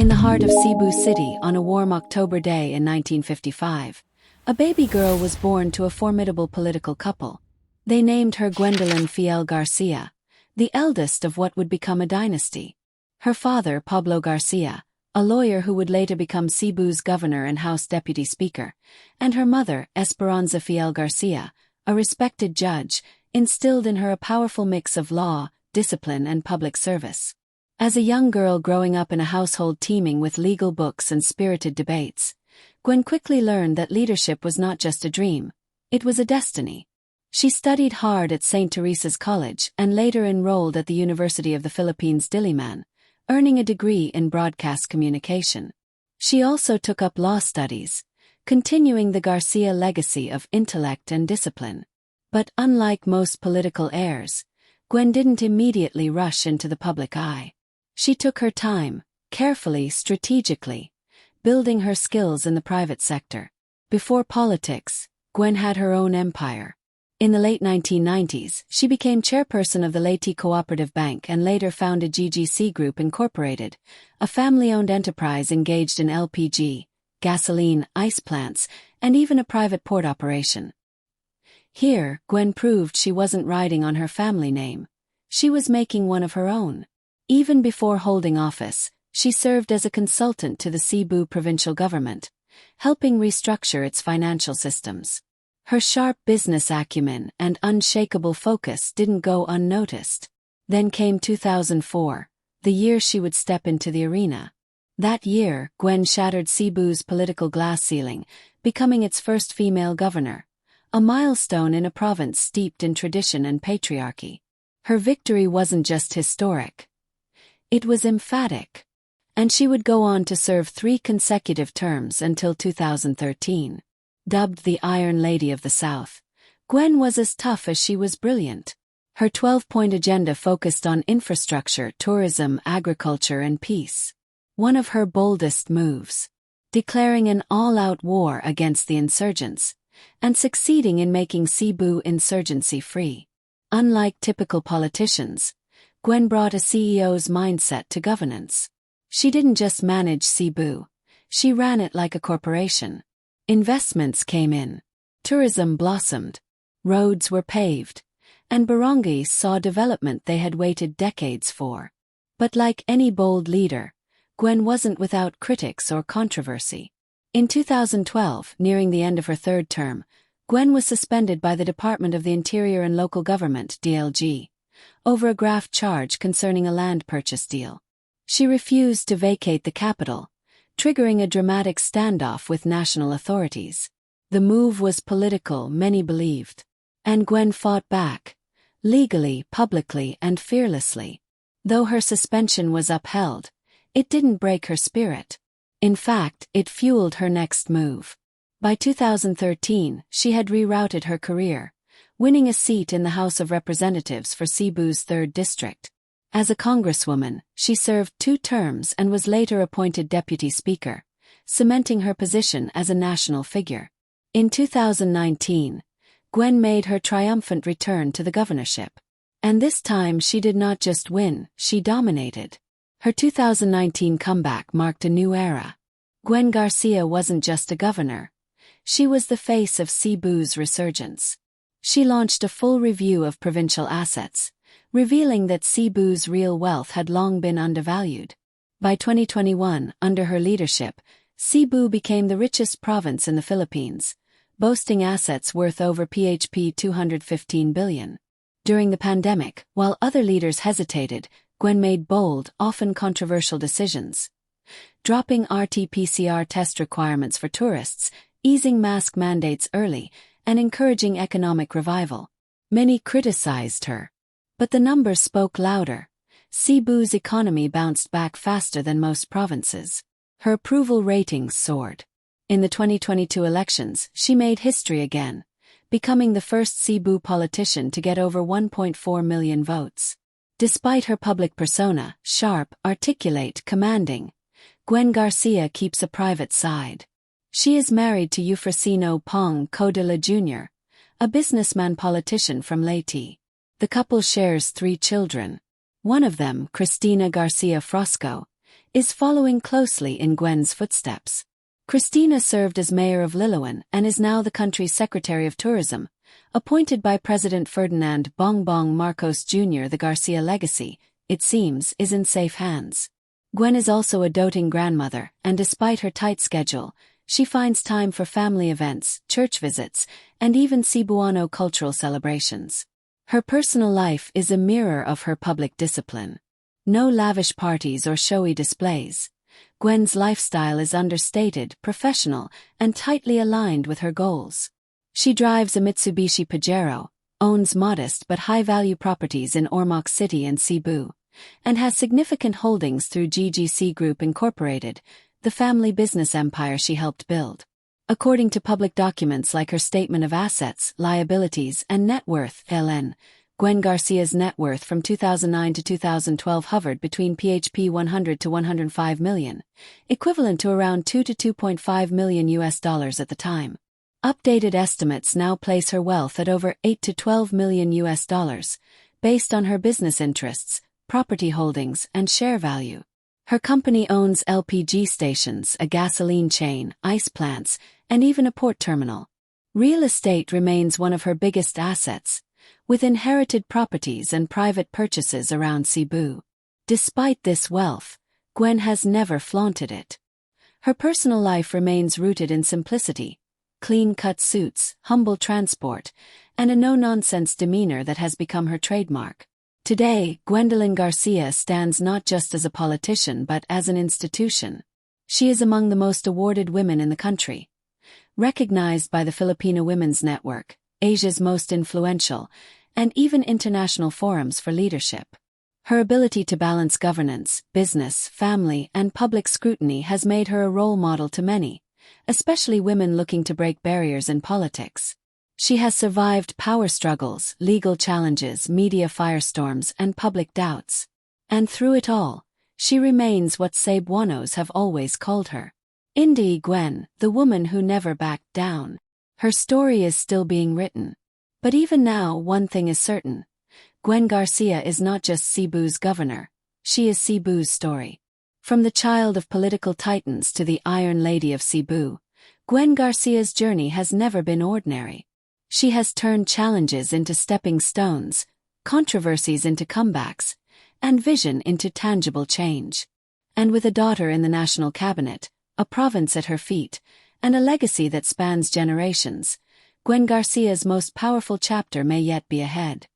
In the heart of Cebu City on a warm October day in 1955, a baby girl was born to a formidable political couple. They named her Gwendolyn Garcia, the eldest of what would become a dynasty. Her father, Pablo Garcia, a lawyer who would later become Cebu's governor and House Deputy Speaker, and her mother, Esperanza Garcia, a respected judge, instilled in her a powerful mix of law, discipline and public service. As a young girl growing up in a household teeming with legal books and spirited debates, Gwen quickly learned that leadership was not just a dream, it was a destiny. She studied hard at St. Teresa's College and later enrolled at the University of the Philippines Diliman, earning a degree in broadcast communication. She also took up law studies, continuing the Garcia legacy of intellect and discipline. But unlike most political heirs, Gwen didn't immediately rush into the public eye. She took her time, carefully, strategically, building her skills in the private sector. Before politics, Gwen had her own empire. In the late 1990s, she became chairperson of the Leyte Cooperative Bank and later founded GGC Group Incorporated, a family-owned enterprise engaged in LPG, gasoline, ice plants, and even a private port operation. Here, Gwen proved she wasn't riding on her family name. She was making one of her own. Even before holding office, she served as a consultant to the Cebu provincial government, helping restructure its financial systems. Her sharp business acumen and unshakable focus didn't go unnoticed. Then came 2004, the year she would step into the arena. That year, Gwen shattered Cebu's political glass ceiling, becoming its first female governor, a milestone in a province steeped in tradition and patriarchy. Her victory wasn't just historic. It was emphatic. And she would go on to serve 3 consecutive terms until 2013. Dubbed the Iron Lady of the South, Gwen was as tough as she was brilliant. Her 12-point agenda focused on infrastructure, tourism, agriculture, and peace. One of her boldest moves, declaring an all-out war against the insurgents, and succeeding in making Cebu insurgency-free. Unlike typical politicians, Gwen brought a CEO's mindset to governance. She didn't just manage Cebu, she ran it like a corporation. Investments came in, tourism blossomed, roads were paved, and barangays saw development they had waited decades for. But like any bold leader, Gwen wasn't without critics or controversy. In 2012, nearing the end of her 3rd term, Gwen was suspended by the Department of the Interior and Local Government (DLG) over a graft charge concerning a land purchase deal. She refused to vacate the capital, triggering a dramatic standoff with national authorities. The move was political, many believed. And Gwen fought back, legally, publicly, and fearlessly. Though her suspension was upheld, it didn't break her spirit. In fact, it fueled her next move. By 2013, she had rerouted her career, winning a seat in the House of Representatives for Cebu's 3rd District. As a congresswoman, she served 2 terms and was later appointed deputy speaker, cementing her position as a national figure. In 2019, Gwen made her triumphant return to the governorship. And this time she did not just win, she dominated. Her 2019 comeback marked a new era. Gwen Garcia wasn't just a governor. She was the face of Cebu's resurgence. She launched a full review of provincial assets, revealing that Cebu's real wealth had long been undervalued. By 2021, under her leadership, Cebu became the richest province in the Philippines, boasting assets worth over PHP 215 billion. During the pandemic, while other leaders hesitated, Gwen made bold, often controversial decisions. Dropping RT-PCR test requirements for tourists, easing mask mandates early, and encouraging economic revival. Many criticized her. But the numbers spoke louder. Cebu's economy bounced back faster than most provinces. Her approval ratings soared. In the 2022 elections, she made history again, becoming the first Cebu politician to get over 1.4 million votes. Despite her public persona, sharp, articulate, commanding, Gwen Garcia keeps a private side. She is married to Eufrosino Pong Codilla Jr., a businessman-politician from Leyte. The couple shares 3 children. One of them, Christina Frasco, is following closely in Gwen's footsteps. Christina served as mayor of Liloan and is now the country's Secretary of Tourism, appointed by President Ferdinand Bongbong Marcos Jr. The Garcia legacy, it seems, is in safe hands. Gwen is also a doting grandmother, and despite her tight schedule, she finds time for family events, church visits, and even Cebuano cultural celebrations. Her personal life is a mirror of her public discipline. No lavish parties or showy displays. Gwen's lifestyle is understated, professional, and tightly aligned with her goals. She drives a Mitsubishi Pajero, owns modest but high-value properties in Ormoc City and Cebu, and has significant holdings through GGC Group Incorporated, the family business empire she helped build. According to public documents like her Statement of Assets, Liabilities, and Net Worth, LN, Gwen Garcia's net worth from 2009 to 2012 hovered between PHP 100 to 105 million, equivalent to around $2 to 2.5 million at the time. Updated estimates now place her wealth at over $8 to 12 million, based on her business interests, property holdings, and share value. Her company owns LPG stations, a gasoline chain, ice plants, and even a port terminal. Real estate remains one of her biggest assets, with inherited properties and private purchases around Cebu. Despite this wealth, Gwen has never flaunted it. Her personal life remains rooted in simplicity, clean-cut suits, humble transport, and a no-nonsense demeanor that has become her trademark. Today, GWENDOLYN Garcia stands not just as a politician but as an institution. She is among the most awarded women in the country, recognized by the Filipino Women's Network, Asia's most influential, and even international forums for leadership. Her ability to balance governance, business, family, and public scrutiny has made her a role model to many, especially women looking to break barriers in politics. She has survived power struggles, legal challenges, media firestorms, and public doubts. And through it all, she remains what Cebuanos have always called her. Indie Gwen, the woman who never backed down. Her story is still being written. But even now, one thing is certain. Gwen Garcia is not just Cebu's governor, she is Cebu's story. From the child of political titans to the Iron Lady of Cebu, Gwen Garcia's journey has never been ordinary. She has turned challenges into stepping stones, controversies into comebacks, and vision into tangible change. And with a daughter in the national cabinet, a province at her feet, and a legacy that spans generations, Gwen Garcia's most powerful chapter may yet be ahead.